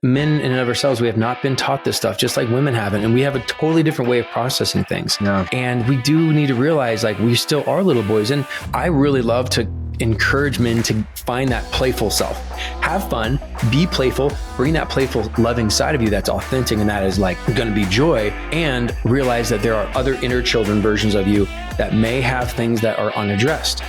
men in and of ourselves, we have not been taught this stuff, just like women haven't. And we have a totally different way of processing things. Yeah. And we do need to realize, like, we still are little boys. And I really love to encourage men to find that playful self. Have fun, be playful, bring that playful, loving side of you that's authentic, and that is like going to be joy, and realize that there are other inner children versions of you that may have things that are unaddressed.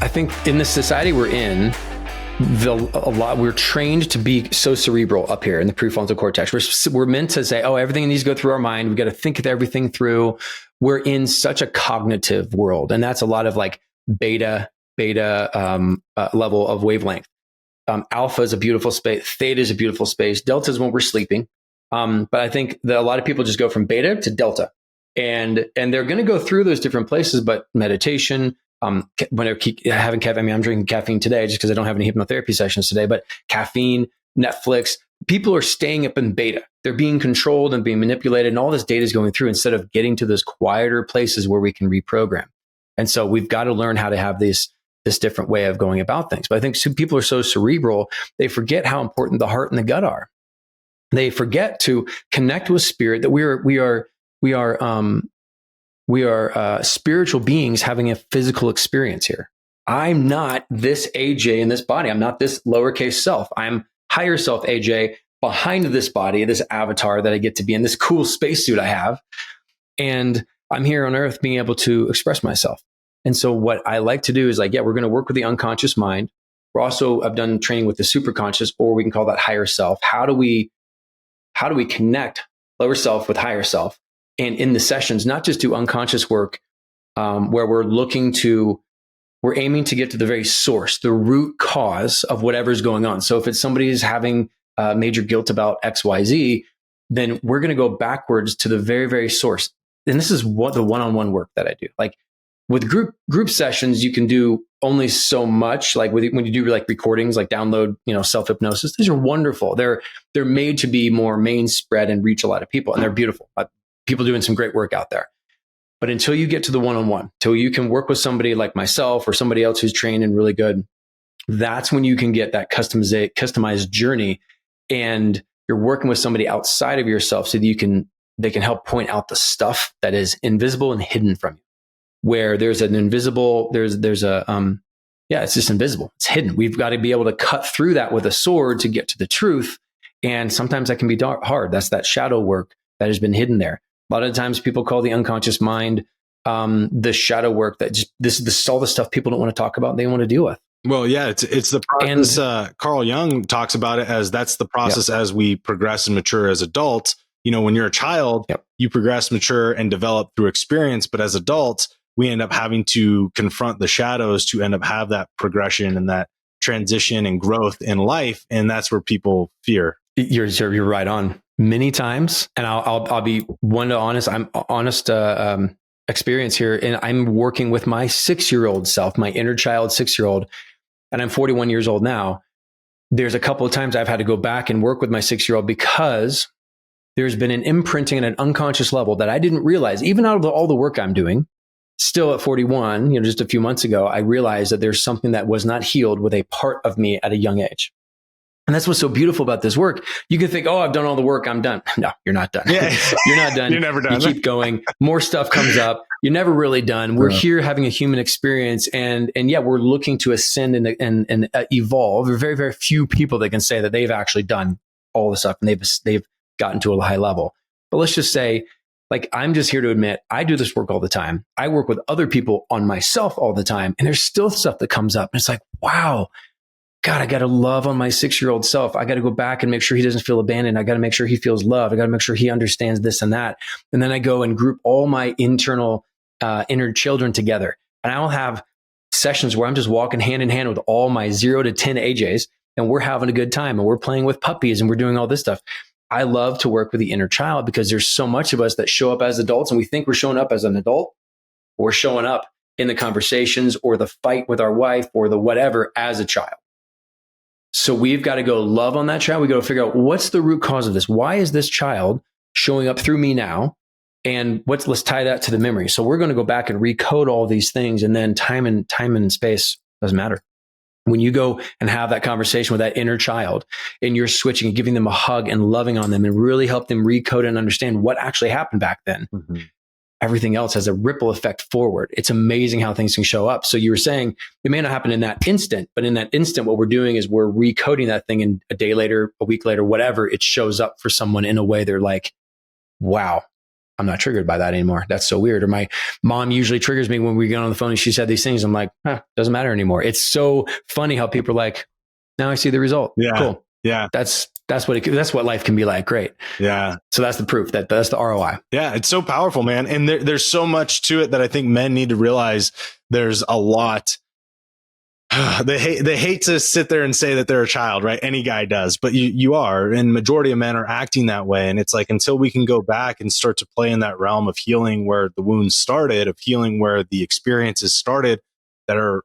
I think in the society we're in, we're trained to be so cerebral up here in the prefrontal cortex. We're meant to say, oh, everything needs to go through our mind. We've got to think everything through. We're in such a cognitive world, and that's a lot of like beta level of wavelength. Alpha is a beautiful space. Theta is a beautiful space. Delta is when we're sleeping. But I think that a lot of people just go from beta to delta, and they're going to go through those different places. But meditation, when I keep having caffeine, I mean, I'm drinking caffeine today just because I don't have any hypnotherapy sessions today, but caffeine, Netflix, people are staying up in beta. They're being controlled and being manipulated, and all this data is going through instead of getting to those quieter places where we can reprogram. And so we've got to learn how to have this different way of going about things. But I think people are so cerebral, they forget how important the heart and the gut are. They forget to connect with spirit, that we are spiritual beings having a physical experience here. I'm not this AJ in this body. I'm not this lowercase self. I'm higher self AJ behind this body, this avatar that I get to be in, this cool spacesuit I have. And I'm here on earth being able to express myself. And so what I like to do is like, yeah, we're going to work with the unconscious mind. I've done training with the superconscious, or we can call that higher self. How do we connect lower self with higher self? And in the sessions, not just do unconscious work, where we're aiming to get to the very source, the root cause of whatever's going on. So if it's somebody who's having major guilt about XYZ, then we're going to go backwards to the very, very source. And this is what the one-on-one work that I do. Like with group sessions, you can do only so much. Like when you do like recordings, like download, self-hypnosis, these are wonderful. They're made to be more main spread and reach a lot of people, and they're beautiful. People doing some great work out there. But until you get to the one-on-one, till you can work with somebody like myself or somebody else who's trained and really good, that's when you can get that customized journey. And you're working with somebody outside of yourself so that they can help point out the stuff that is invisible and hidden from you. Where there's an invisible, it's just invisible. It's hidden. We've got to be able to cut through that with a sword to get to the truth. And sometimes that can be hard. That's that shadow work that has been hidden there. A lot of times people call the unconscious mind the shadow work, that just this is all the stuff people don't want to talk about and they want to deal with. Well, yeah, it's the process. And Carl Jung talks about it as that's the process as we progress and mature as adults. When you're a child, you progress, mature, and develop through experience. But as adults, we end up having to confront the shadows to end up have that progression and that transition and growth in life. And that's where people fear. You're right on. Many times, and I'll be one to honest. I'm honest experience here, and I'm working with my 6-year-old self, my inner child 6-year-old, and I'm 41 years old now. There's a couple of times I've had to go back and work with my 6-year-old because there's been an imprinting at an unconscious level that I didn't realize, even out of all the work I'm doing. Still at 41, just a few months ago, I realized that there's something that was not healed with a part of me at a young age. And that's what's so beautiful about this work. You can think, oh, I've done all the work, I'm done. No, you're not done. Yeah. You're not done. You're never done. You keep going. More stuff comes up. You're never really done. We're here having a human experience. And we're looking to ascend and evolve. There are very, very few people that can say that they've actually done all the stuff and they've gotten to a high level. But let's just say, like, I'm just here to admit I do this work all the time. I work with other people on myself all the time. And there's still stuff that comes up. And it's like, wow, God, I got to love on my 6-year-old self. I got to go back and make sure he doesn't feel abandoned. I got to make sure he feels loved. I got to make sure he understands this and that. And then I go and group all my internal inner children together. And I'll have sessions where I'm just walking hand in hand with all my 0 to 10 AJs, and we're having a good time and we're playing with puppies and we're doing all this stuff. I love to work with the inner child because there's so much of us that show up as adults and we think we're showing up as an adult. We're showing up in the conversations or the fight with our wife or the whatever as a child. So we've got to go love on that child. We got to figure out what's the root cause of this. Why is this child showing up through me now? And let's tie that to the memory. So we're going to go back and recode all these things, and then time and space doesn't matter. When you go and have that conversation with that inner child and you're switching and giving them a hug and loving on them and really help them recode and understand what actually happened back then, everything else has a ripple effect forward. It's amazing how things can show up. So you were saying it may not happen in that instant, but in that instant, what we're doing is we're recoding that thing, and a day later, a week later, whatever, it shows up for someone in a way they're like, wow, I'm not triggered by that anymore. That's so weird. Or my mom usually triggers me when we get on the phone and she said these things. I'm like, doesn't matter anymore. It's so funny how people are like, now I see the result. Yeah. Cool. Yeah. That's what life can be like. Great. Yeah. So that's the proof, that's the ROI. Yeah. It's so powerful, man. And there's so much to it that I think men need to realize. There's a lot. They hate to sit there and say that they're a child, right? Any guy does, but you are, and majority of men are acting that way. And it's like, until we can go back and start to play in that realm of healing where the wounds started, of healing where the experiences started that are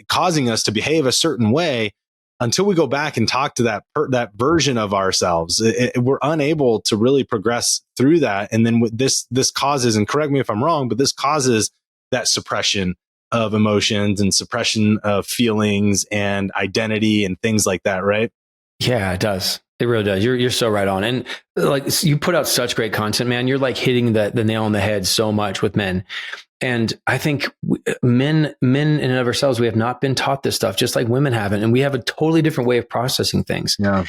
causing us to behave a certain way, until we go back and talk to that version of ourselves, we're unable to really progress through that. And then this causes, and correct me if I'm wrong, but this causes that suppression of emotions and suppression of feelings and identity and things like that, right? Yeah, it does. It really does. You're so right on. And like, you put out such great content, man. You're like hitting the nail on the head so much with men. And I think men in and of ourselves, we have not been taught this stuff, just like women haven't. And we have a totally different way of processing things. Yeah.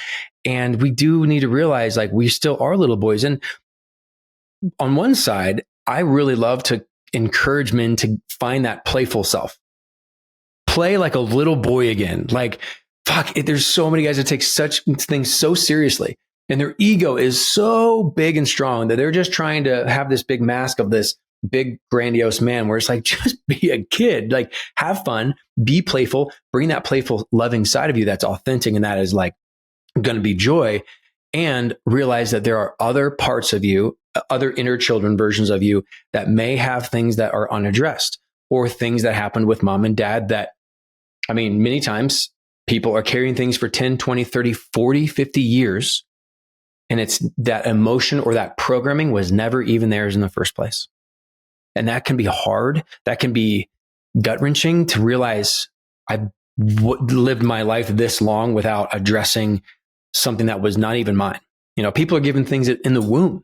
And we do need to realize, like, we still are little boys. And on one side, I really love to encourage men to find that playful self. Play like a little boy again. Like, there's so many guys that take such things so seriously, and their ego is so big and strong that they're just trying to have this big mask of this big grandiose man, where it's like, just be a kid, like, have fun, be playful, bring that playful, loving side of you that's authentic, and that is like going to be joy. And realize that there are other parts of you, other inner children versions of you that may have things that are unaddressed, or things that happened with mom and dad that, I mean, many times people are carrying things for 10, 20, 30, 40, 50 years. And it's that emotion or that programming was never even theirs in the first place. And that can be hard. That can be gut wrenching to realize I've lived my life this long without addressing something that was not even mine. You know, people are given things in the womb.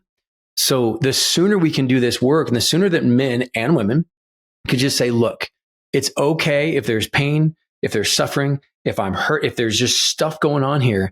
So the sooner we can do this work, and the sooner that men and women could just say, look, it's okay if there's pain, if there's suffering, if I'm hurt, if there's just stuff going on here.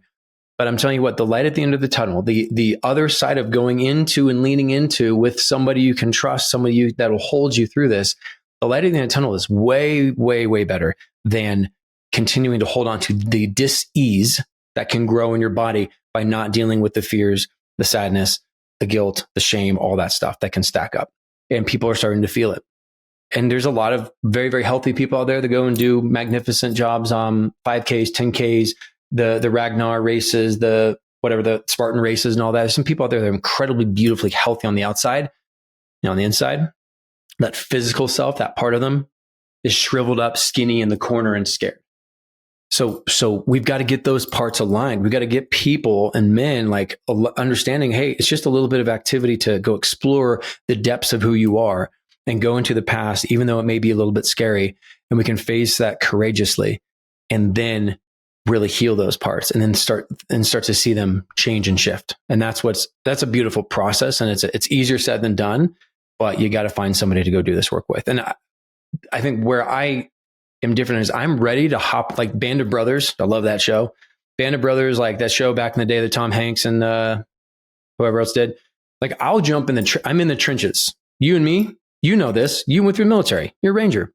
But I'm telling you what, the light at the end of the tunnel, the other side of going into and leaning into with somebody you can trust, somebody that will hold you through this, the light at the end of the tunnel is way, way, way better than continuing to hold on to the dis-ease that can grow in your body by not dealing with the fears, the sadness, the guilt, the shame, all that stuff that can stack up. And people are starting to feel it. And there's a lot of very, very healthy people out there that go and do magnificent jobs on 5Ks, 10Ks, the Ragnar races, the Spartan races and all that. There's some people out there that are incredibly beautifully healthy on the outside. On the inside, that physical self, that part of them is shriveled up, skinny in the corner and scared. So we've got to get those parts aligned. We've got to get people and men like understanding, hey, it's just a little bit of activity to go explore the depths of who you are and go into the past, even though it may be a little bit scary. And we can face that courageously and then really heal those parts and then start to see them change and shift. And that's a beautiful process. And it's easier said than done, but you got to find somebody to go do this work with. And I think where I am different is I'm ready to hop, like Band of Brothers. I love that show. Band of Brothers, like that show back in the day that Tom Hanks and whoever else did. Like, I'll jump in I'm in the trenches. You and me, you know this. You went through the military. You're a Ranger.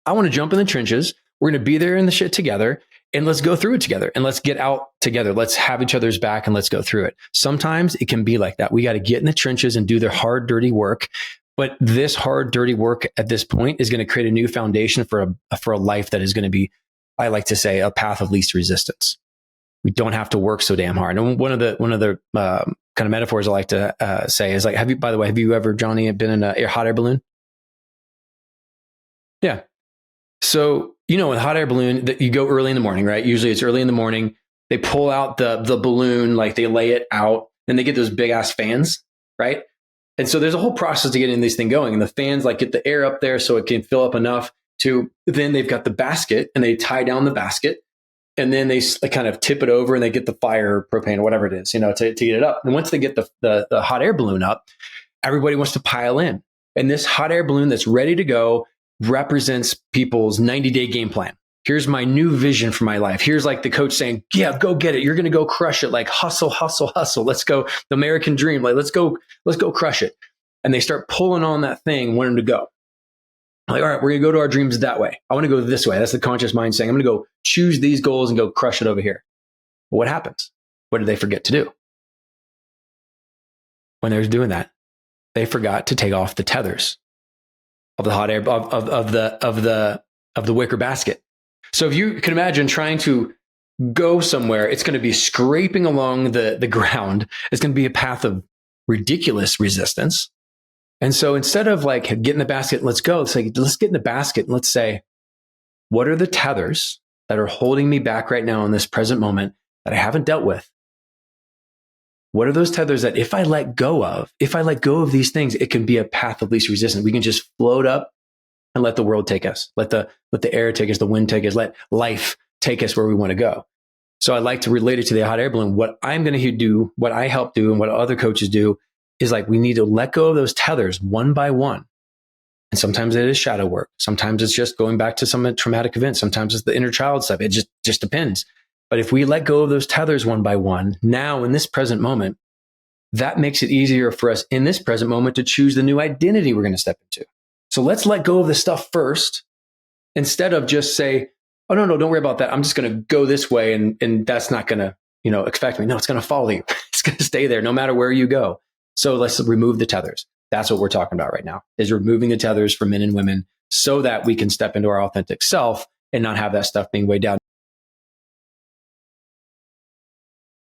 I want to jump in the trenches. We're going to be there in the shit together, and let's go through it together, and let's get out together. Let's have each other's back, and let's go through it. Sometimes it can be like that. We got to get in the trenches and do the hard, dirty work. But this hard, dirty work at this point is going to create a new foundation for a life that is going to be, I like to say, a path of least resistance. We don't have to work so damn hard. And one of the kind of metaphors I like to say is like, have you ever, Johnny, been in a hot air balloon? Yeah. So, with hot air balloon, that you go early in the morning, right? Usually it's early in the morning. They pull out the balloon, like they lay it out, and they get those big ass fans, right? And so there's a whole process to getting this thing going. And the fans like get the air up there so it can fill up enough. to then they've got the basket and they tie down the basket and then they kind of tip it over and they get the fire propane or whatever it is, to get it up. And once they get the hot air balloon up, everybody wants to pile in. And this hot air balloon that's ready to go represents people's 90-day game plan. Here's my new vision for my life. Here's like the coach saying, yeah, go get it. You're going to go crush it. Like hustle, hustle, hustle. Let's go. The American dream. Like, let's go crush it. And they start pulling on that thing, wanting to go. Like, all right, we're going to go to our dreams that way. I want to go this way. That's the conscious mind saying, I'm going to go choose these goals and go crush it over here. But what happens? What did they forget to do? When they were doing that, they forgot to take off the tethers of the hot air, of the wicker basket. So if you can imagine trying to go somewhere, it's going to be scraping along the ground. It's going to be a path of ridiculous resistance. And so instead of like get in the basket, let's go. It's like, let's get in the basket and let's say, what are the tethers that are holding me back right now in this present moment that I haven't dealt with? What are those tethers that if I let go of these things, it can be a path of least resistance. We can just float up and let the world take us. Let the air take us, the wind take us, let life take us where we want to go. So I like to relate it to the hot air balloon. What I'm going to do, what I help do, and what other coaches do is like, we need to let go of those tethers one by one. And sometimes it is shadow work. Sometimes it's just going back to some traumatic event. Sometimes it's the inner child stuff. It just depends. But if we let go of those tethers one by one, now in this present moment, that makes it easier for us in this present moment to choose the new identity we're going to step into. So let's let go of the stuff first, instead of just say, oh, no, don't worry about that. I'm just going to go this way and that's not going to, affect me. No, it's going to follow you. It's going to stay there no matter where you go. So let's remove the tethers. That's what we're talking about right now, is removing the tethers for men and women so that we can step into our authentic self and not have that stuff being weighed down.